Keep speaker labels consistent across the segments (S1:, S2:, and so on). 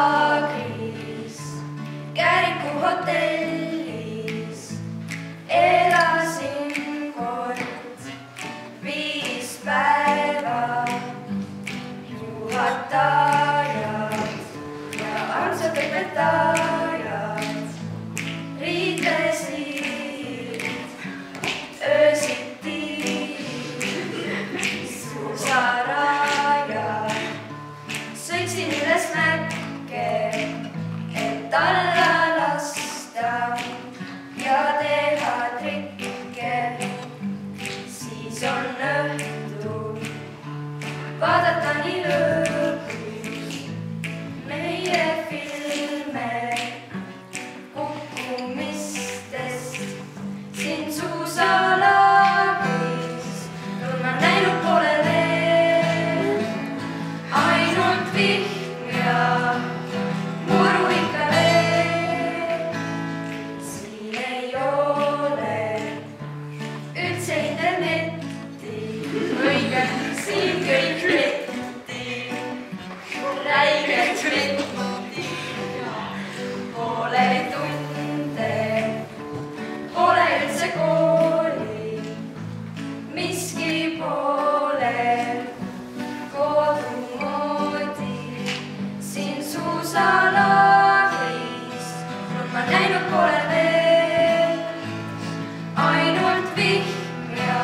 S1: Suusalaagris, Käriku hotellis elasin kord 5 päeva. Juhatajad ja armsad õpetajad riidlesid öösiti suusarajal. Sõitsin üles mäkke, et alla lasta ja teha trikke. Siis on õhtu, vaadata nii lõpus meie filme kukkumistest. Siin suusalaagris ma näinud pole veel, ainult vihm ja muru ikka veel. Siin ei ole üldse internetti, õige, siin kõik netti, räiget netti. Pole tunde, pole üldse kooli, miski pole kodumoodi. Siin suusalaagris ma näinud pole veel, ainult vihm ja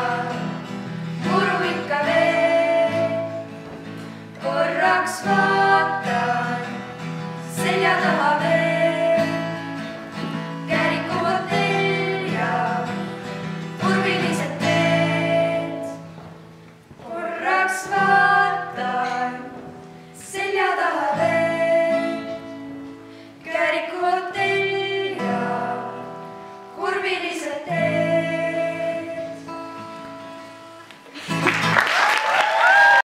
S1: muru ikka veel. Korraks vaatan selja taha veel, Käriku hotell ja urbilised teed. Korraks vaatan